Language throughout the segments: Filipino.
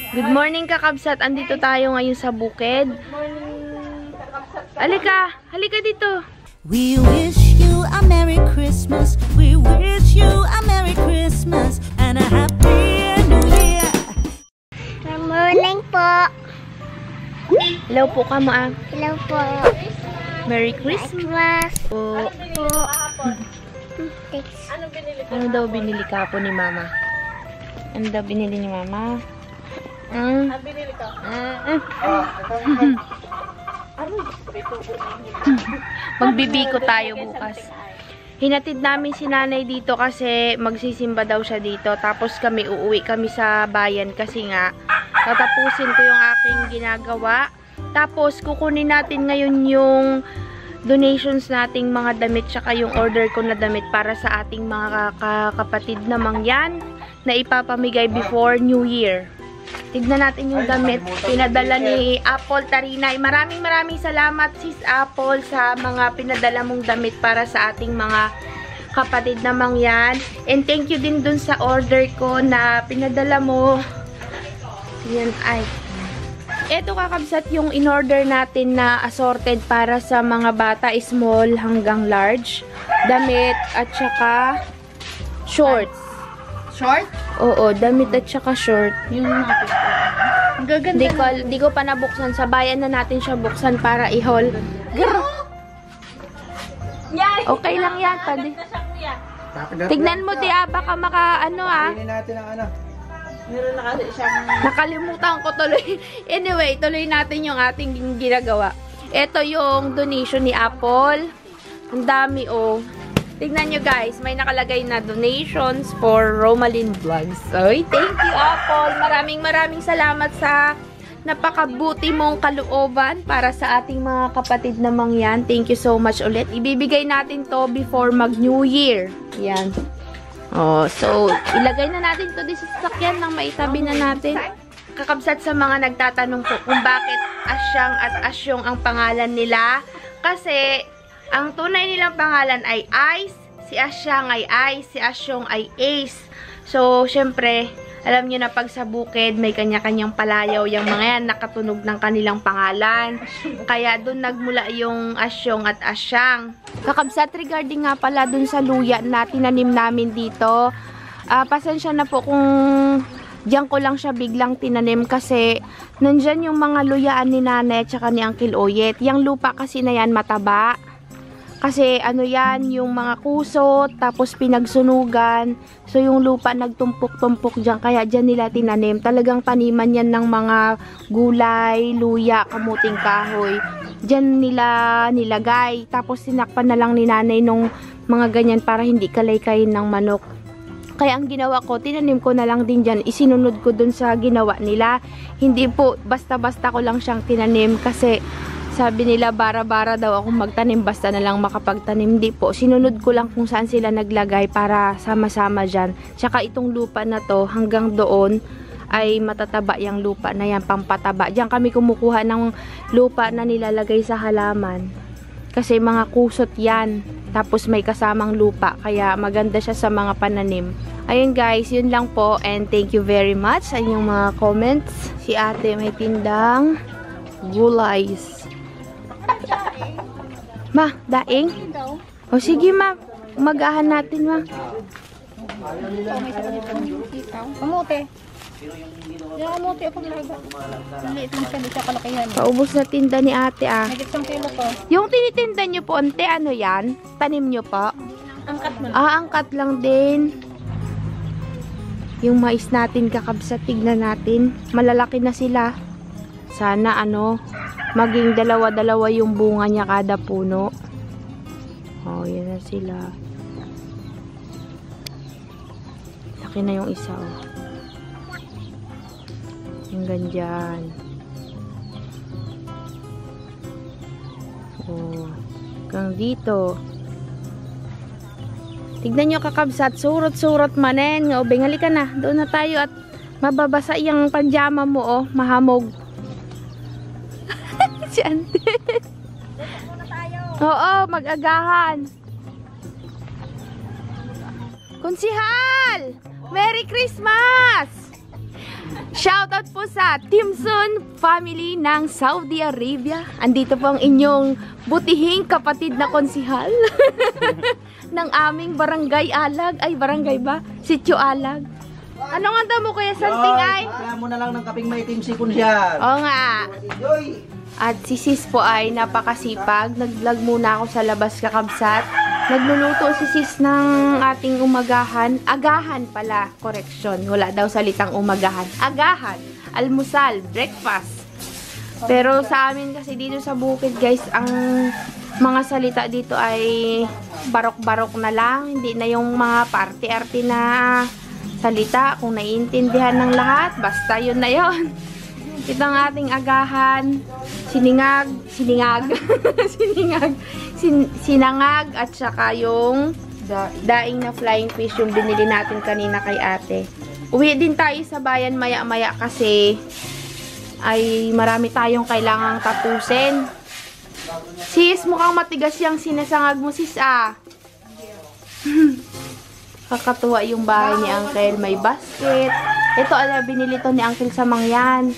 Good morning, kakabsat. Andito tayo ngayon sa bukid. Halika, halika dito. We wish you a Merry Christmas. We wish you a Merry Christmas and a Happy New Year. Good morning po. Hello po ka mo ah. Hello po. Merry Christmas po. Ano daw binili ka po ni Mama? Ano daw binili ni Mama? Binili ka? Magbibiko tayo bukas. Hinatid namin si nanay dito kasi magsisimba daw siya dito. Tapos uuwi kami sa bayan kasi nga tatapusin ko yung aking ginagawa. Tapos kukunin natin ngayon yung donations nating mga damit tsaka yung order ko na damit para sa ating mga kapatid na mangyan na ipapamigay before New Year. Tignan natin yung damit. Pinadala ni Apple Tarinay. Maraming salamat sis Apple sa mga pinadala mong damit para sa ating mga kapatid na mangyan. And thank you din dun sa order ko na pinadala mo. Yan ay. Ito kakabsat yung in-order natin na assorted para sa mga bata, small hanggang large. Damit at saka shorts. Short? Oo, damit at saka short. Yung natin. Gaganda. Di ko pa nabuksan. Sa bayan na natin siya buksan para i-haul. Okay lang yan. Pwede. Tignan mo, Tia. Baka maka-ano ah. Pili natin ang ano. Meron na kasi siyang... Nakalimutan ko tuloy. Anyway, tuloy natin yung ating ginagawa. Ito yung donation ni Apple. Ang dami oh. Tignan nyo guys, may nakalagay na donations for Romalyn Vlogs. Oy, thank you Apple. Maraming salamat sa napakabuti mong kalooban para sa ating mga kapatid na mangyan. Thank you so much ulit. Ibibigay natin to before mag New Year. Yan. Oh, so ilagay na natin to dito sa sasakyan nang maitabi na natin. Kakabsat sa mga nagtatanong po kung bakit Asyang at Asyong ang pangalan nila. Kasi ang tunay nilang pangalan ay Ice, si Asyang ay Ice, si Asyong ay Ace. So, syempre, alam nyo na pag sa bukid, may kanya-kanyang palayaw yung mga yan, nakatunog ng kanilang pangalan. Kaya doon nagmula yung Asyong at Asyang. Kakabsat, regarding nga pala doon sa luya na tinanim namin dito, pasensya na po kung diyan ko lang siya biglang tinanim kasi nandyan yung mga luyaan ni nanay at saka ni Uncle Oyet. Yung lupa kasi na yan mataba. Kasi ano yan, yung mga kusot, tapos pinagsunugan. So yung lupa nagtumpok-tumpok dyan, kaya dyan nila tinanim. Talagang taniman yan ng mga gulay, luya, kamuting kahoy. Dyan nila nilagay. Tapos sinakpan na lang ni nanay nung mga ganyan para hindi kalay-kayin ng manok. Kaya ang ginawa ko, tinanim ko na lang din dyan. Isinunod ko dun sa ginawa nila. Hindi po, basta-basta ko lang siyang tinanim kasi sabi nila, bara-bara daw ako magtanim, basta na lang makapagtanim. Hindi po. Sinunod ko lang kung saan sila naglagay para sama-sama dyan. Tsaka itong lupa na to, hanggang doon, ay matataba yung lupa na yan, pampataba. Diyan kami kumukuha ng lupa na nilalagay sa halaman. Kasi mga kusot yan. Tapos may kasamang lupa. Kaya maganda siya sa mga pananim. Ayun guys, yun lang po. And thank you very much sa inyong mga comments. Si ate may tindang gulays. Ma, daing? O sige ma, umagahan natin ma. Kamote. Yung kamote ako talaga. Maliit lang siya, di siya kalakihan. Paubos na tinda ni ate ah. May isang kilo ko. Yung tinitinda nyo po, ante, ano yan? Tanim nyo po? Angkat mo. Angkat lang din. Yung mais natin kakabsat, tignan natin. Malalaki na sila. Sana ano, maging dalawa-dalawa yung bunga niya kada puno. Oh, yan na sila. Laki na yung isa, oh. Yung ganyan. Oh, hanggang dito. Tignan nyo kakabsat, surot-surot manen. O, bengali ka na. Doon na tayo at mababasa yung panjama mo, oh. Mahamog. Si ante. Oo, mag-agahan. Konsihal! Merry Christmas! Shoutout po sa Timson family ng Saudi Arabia. Andito po ang inyong butihing kapatid na konsihal ng aming barangay Alag. Ay, barangay ba? Sitio Alag. Ano nga daw mo Kuya Santing ay? Kaya mo na lang ng kaping maitim si Kunsyal. Oo nga. At si sis po ay napakasipag. Nag-vlog muna ako sa labas kakabsat. Nagluluto si sis ng ating umagahan. Agahan pala. Correction. Wala daw salitang umagahan. Agahan. Almusal. Breakfast. Pero sa amin kasi dito sa bukid guys, ang mga salita dito ay barok-barok na lang. Hindi na yung mga party-arty na salita. Kung naiintindihan ng lahat, basta yun na yun. Ito ang ating agahan. Siningag. Sinangag at saka yung daing na flying fish yung binili natin kanina kay ate. Uwi din tayo sa bayan maya-maya kasi ay marami tayong kailangang tapusin. Sis, mukhang matigas yung sinasangag mo sis ah. Kakatuwa yung bahay ni Uncle. May basket. Ito, binili to ni Uncle sa Mangyan.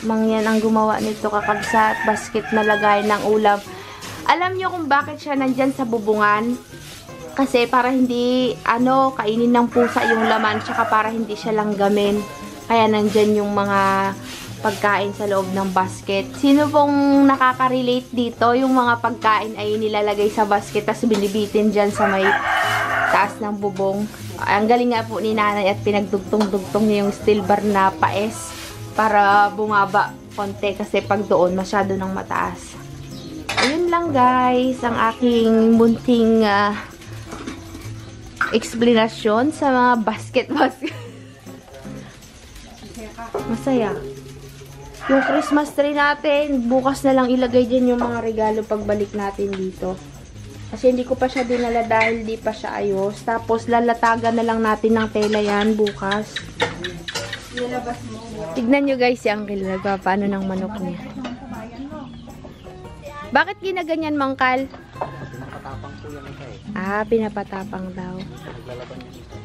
Mangyan ang gumawa nito kakabsat. Basket na lagay ng ulam. Alam nyo kung bakit siya nandyan sa bubungan? Kasi para hindi, kainin ng pusa yung laman. Tsaka para hindi siya langgamin. Kaya nandyan yung mga pagkain sa loob ng basket. Sino pong nakaka-relate dito? Yung mga pagkain ay nilalagay sa basket tapos binibitin dyan sa may taas ng bubong. Ang galing nga po ni nanay at pinagdugtong-dugtong niya yung steel bar na paes para bumaba konti kasi pag doon masyado ng mataas. Ayun lang guys ang aking munting explanation sa mga basket. Masaya. Yung Christmas tree natin, bukas na lang ilagay dyan yung mga regalo pagbalik natin dito. Kasi hindi ko pa siya dinala dahil di pa siya ayos. Tapos lalatagan na lang natin ng tela yan bukas. Tignan nyo guys si Uncle nagpapaano ng manok niya. Bakit ginaganyan Mangkal? Pinapatapang po yan ito eh. Ah, pinapatapang daw. Naglalaban niya dito.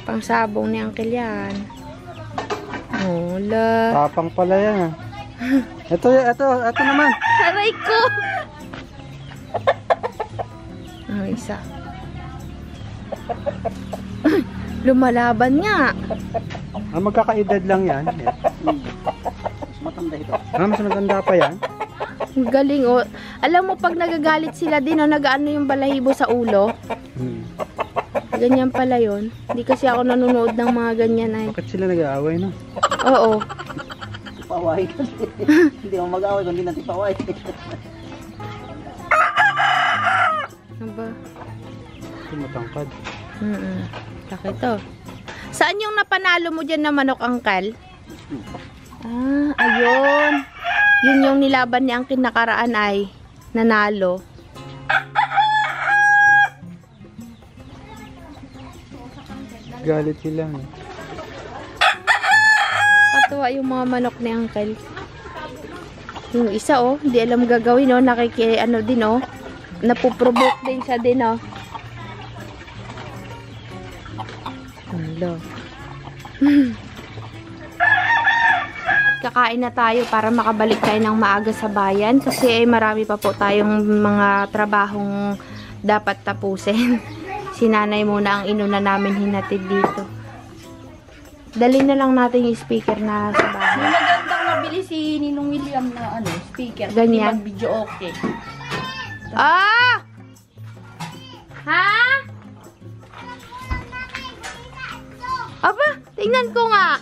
Pangsabong ni Uncle yan. Hola. Tapang pala yan ah. Ito naman. Aray ko! Isa. Lumalaban nga. Magkakaedad lang yan. Mas matanda ito. Mas matanda pa yan. Galing oh. Alam mo pag nagagalit sila din nagaano yung balahibo sa ulo. Ganyan pala yun. Hindi kasi ako nanonood ng mga ganyan ay. Bakit sila nag-aaway no? Oo. Tipaway kasi. Hindi mo mag-aaway kundi na tipaway. Ano ba? Matangkad. Laki to. Saan yung napanalo mo dyan na manok, Uncle? Ah, ayun. Yun yung nilaban ni Uncle nakaraan ay nanalo. Galit sila. Katuwa yung mga manok ni Uncle. Yung isa oh, hindi alam gagawin oh, din oh. Napuprovoke din siya din oh. Hello. Kakain na tayo para makabalik tayo ng maaga sa bayan kasi marami pa po tayong mga trabahong dapat tapusin. Si nanay muna ang inuna namin hinatid dito. Dali na lang natin yung speaker na sa bahay. May magandang nabili si Ninong William na speaker. Ganyan. Mag-video okay. Ah! Ha? Aba, tingnan ko nga.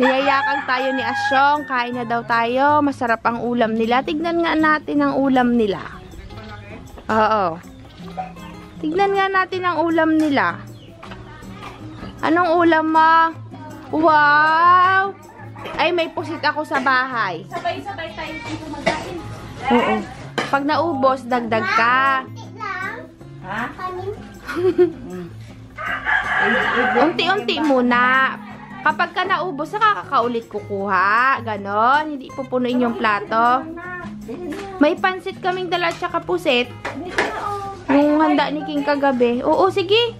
Niyayakag tayo ni Asyong. Kain na daw tayo. Masarap ang ulam nila. Tignan nga natin ang ulam nila. Oo. Tignan nga natin ang ulam nila. Anong ulam mo? Wow! Ay, may pusit ako sa bahay. Sabay-sabay tayo dito mag-kain. Oo. Pag naubos, dagdag ka. Ha? Unti-unti muna. Kapag ka naubos, nakakaulit kukuha. Ganon. Hindi pupunuin yung plato. May pansit kaming dala at saka pusit. Yung handa ni King kagabi. Oo, sige.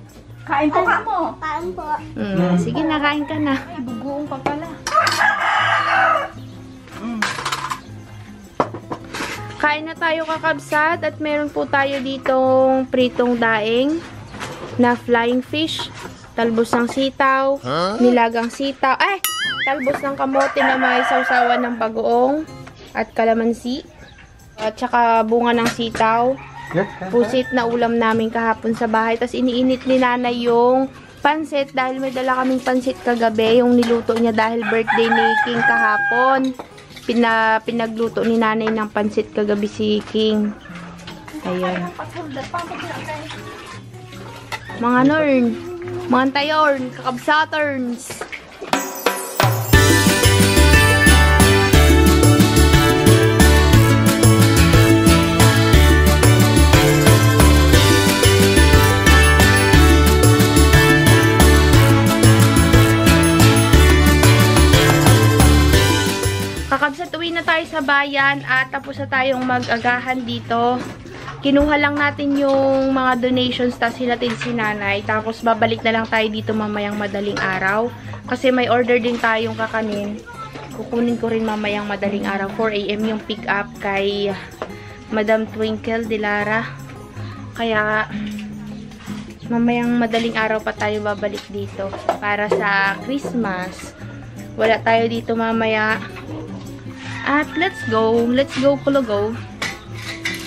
Kain po ka mo. Kain po. Sige, nakain ka na. Ay, bugoong pa pala. Kain na tayo kakabsat at meron po tayo ditong pritong daing na flying fish, talbos ng sitaw, nilagang sitaw, talbos ng kamote na may sausawan ng bagoong at kalamansi, at saka bunga ng sitaw, pusit na ulam namin kahapon sa bahay. Tapos iniinit ni nanay yung pansit dahil may dala kaming pansit kagabi, yung niluto niya dahil birthday ni King kahapon. Pinagluto ni nanay ng pansit kagabi si King. Ayan. Mga norn, mga tayorn, kakabsaturns. Kakabsat, uwi na tayo sa bayan at tapos na tayong mag-agahan dito. Kinuha lang natin yung mga donations, tapos hinatid si nanay. Tapos babalik na lang tayo dito mamayang madaling araw. Kasi may order din tayong kakanin. Kukunin ko rin mamayang madaling araw. 4 AM yung pick up kay Madam Twinkle de Lara. Kaya mamayang madaling araw pa tayo babalik dito para sa Christmas. Wala tayo dito mamaya. At let's go, Kulugo.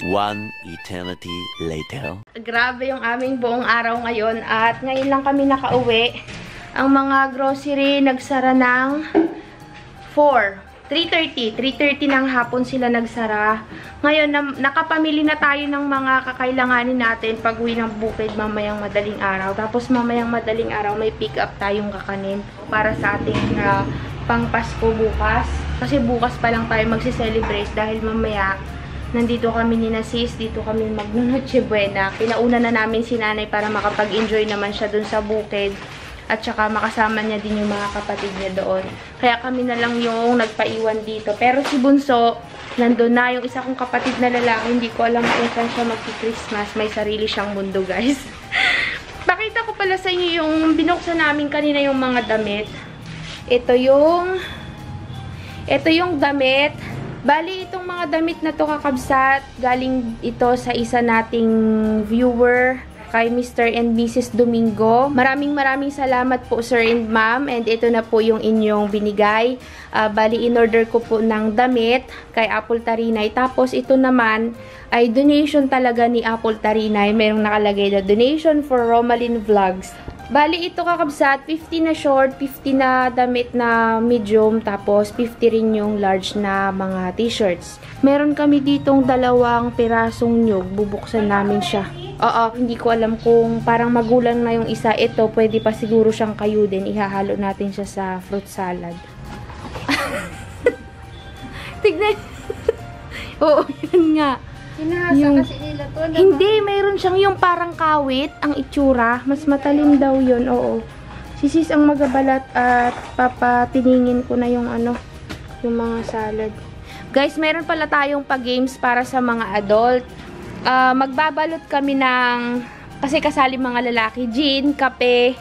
One eternity later. Grabe yung aming buong araw ngayon at ngayon lang kami nakauwi. Ang mga grocery nagsara ng 3:30 ng hapon sila nagsara. Ngayon nakapamili na tayo ng mga kakailanganin natin pag uwi ng bukid mamayang madaling araw. Tapos mamayang madaling araw may pick up tayong kakanin para sa ating pang Pasko bukas. Kasi bukas pa lang tayo magse-celebrate dahil mamaya nandito kami ni Sis, dito kami mag-Noche Buena. Pinauna na namin si nanay para makapag-enjoy naman siya dun sa bukid. At saka makasama niya din yung mga kapatid niya doon. Kaya kami na lang yung nagpaiwan dito. Pero si Bunso, nandun na. Yung isa kong kapatid na lalaki, hindi ko alam kung saan siya magki-Christmas. May sarili siyang mundo, guys. Pakita ko pala sa inyo yung binuksan namin kanina yung mga damit. Ito yung damit. Bali, itong mga damit na to kakabsat, galing ito sa isa nating viewer, kay Mr. and Mrs. Domingo. Maraming salamat po, sir and ma'am. And ito na po yung inyong binigay. Bali, in-order ko po ng damit kay Apple Tarinay. Tapos, ito naman ay donation talaga ni Apple Tarinay. Merong nakalagay na donation for Romalyn Vlogs. Bali, ito kakabsat, 50 na short, 50 na damit na medium, tapos 50 rin yung large na mga t-shirts. Meron kami ditong 2 pirasong nyug, bubuksan namin siya. Oo, hindi ko alam kung parang magulang na yung isa. Ito, pwede pa siguro siyang kayo din. Ihahalo natin siya sa fruit salad. Tignan. Oo, yun nga. Hinahasa kasi nila to. Hindi, mayroon siyang yung parang kawit, ang itsura. Mas matalim daw yun, oo. Si Sis ang magabalat at papatiningin ko na yung yung mga salad. Guys, meron pala tayong pa-games para sa mga adult. Magbabalot kami ng, kasi kasali mga lalaki, gin, kape,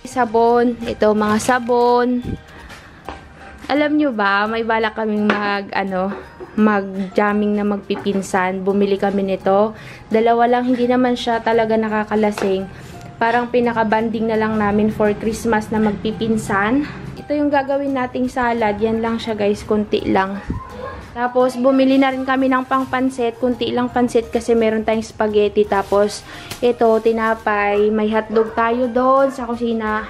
sabon. Ito, mga sabon. Alam nyo ba, may balak kaming mag-jamming na magpipinsan. Bumili kami nito. 2 lang, hindi naman siya talaga nakakalasing. Parang pinaka-banding na lang namin for Christmas na magpipinsan. Ito yung gagawin nating salad. Yan lang siya guys, konti lang. Tapos, bumili na rin kami ng pang-pansit. Kunti lang pansit kasi meron tayong spaghetti. Tapos, ito, tinapay. May hotdog tayo doon sa kusina.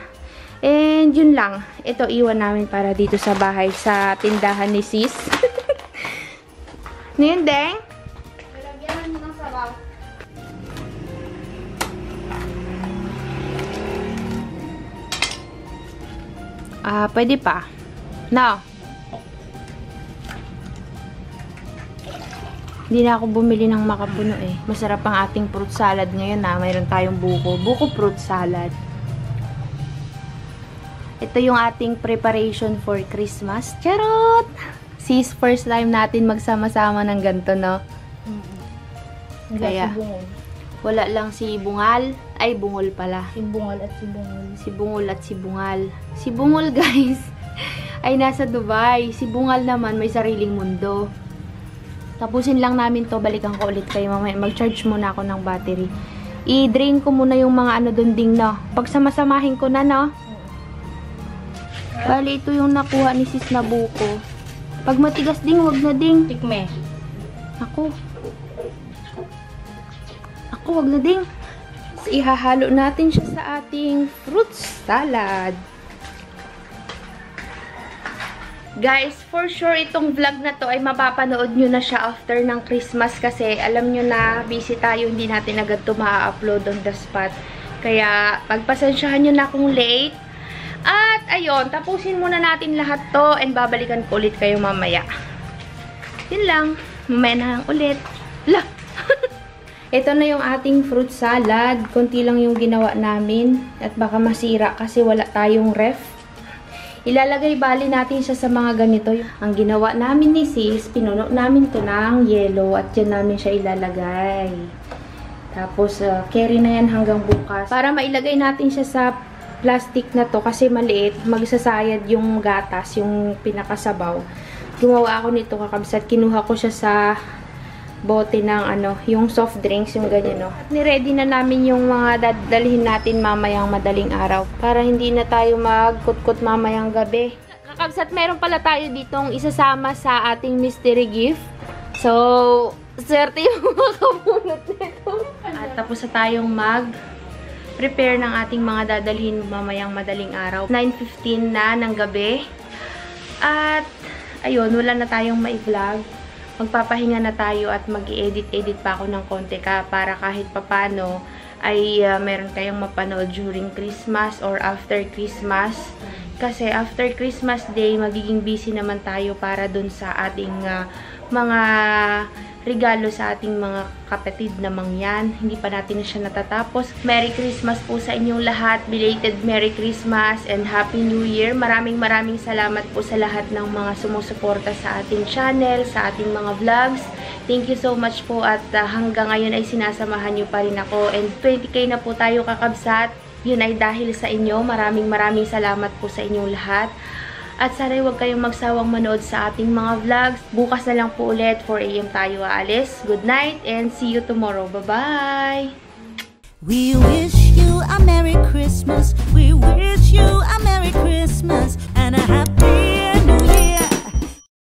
And, yun lang. Ito, iwan namin para dito sa bahay, sa tindahan ni Sis. Ngayon, Deng? Lalagyan mo ng sabaw. Pwede pa. No. Hindi na ako bumili ng makapuno eh. Masarap ang ating fruit salad ngayon na. Mayroon tayong buko. Buko fruit salad. Ito yung ating preparation for Christmas. Charot! Sis, first time natin magsama-sama ng ganito, no? Kaya, Si Bungol. wala lang si Bungal. Ay, Bungol pala. Si Bungal at si Bungol. Si Bungol at si Bungal. Si Bungol, guys, ay nasa Dubai. Si Bungal naman may sariling mundo. Tapusin lang namin to. Balikan ko ulit kayo mamaya. Mag-charge muna ako ng battery. I-drain ko muna yung mga ano dun ding, no? Pag samasamahin ko na, no? Bali, ito yung nakuha ni Sis Nabuko. Pag matigas ding, wag na ding. Tikme. Ako, wag na ding. So, ihahalo natin siya sa ating fruit salad. Guys, for sure itong vlog na to ay mapapanood nyo na siya after ng Christmas kasi alam nyo na busy tayo, hindi natin agad ito ma-upload on the spot. Kaya pagpasensyahan nyo na kung late. At ayun, tapusin muna natin lahat to and babalikan ko ulit kayo mamaya. Yun lang, mamaya na lang ulit. Lah! Ito na yung ating fruit salad. Konti lang yung ginawa namin at baka masira kasi wala tayong ref. Ilalagay bali natin siya sa mga ganito. Ang ginawa namin ni Sis, pinuno namin to ng yellow at dyan namin siya ilalagay. Tapos, carry na yan hanggang bukas. Para mailagay natin siya sa plastic na to kasi maliit, magsasayad yung gatas, yung pinakasabaw. Gumawa ako nito kakabsat. Kinuha ko siya sa bote ng ano, yung soft drinks, yung ganyan, no. At niready na namin yung mga dadalhin natin mamayang madaling araw para hindi na tayo magkutkot mamayang gabi. Kakabsat, meron pala tayo ditong isasama sa ating mystery gift. So, swerte yung makabunot nito. At tapos na tayong prepare ng ating mga dadalhin mamayang madaling araw. 9:15 na ng gabi. At, ayun, wala na tayong mai-vlog. Magpapahinga na tayo at mag-i-edit pa ako ng konti para kahit papano ay meron kayong mapanood during Christmas or after Christmas. Kasi after Christmas Day, magiging busy naman tayo para dun sa ating mga regalo sa ating mga kapatid na mangyan. Hindi pa natin siya natatapos. Merry Christmas po sa inyong lahat. Belated Merry Christmas and Happy New Year. Maraming salamat po sa lahat ng mga sumusuporta sa ating channel, sa ating mga vlogs. Thank you so much po at hanggang ngayon ay sinasamahan nyo pa rin ako. And 20k na po tayo kakabsat. Yun ay dahil sa inyo. Maraming salamat po sa inyong lahat. At sana huwag kayong magsawang manood sa ating mga vlogs. Bukas na lang po ulit, 4 AM tayo aalis. Good night and see you tomorrow. Bye-bye! We wish you a Merry Christmas. We wish you a Merry Christmas and a Happy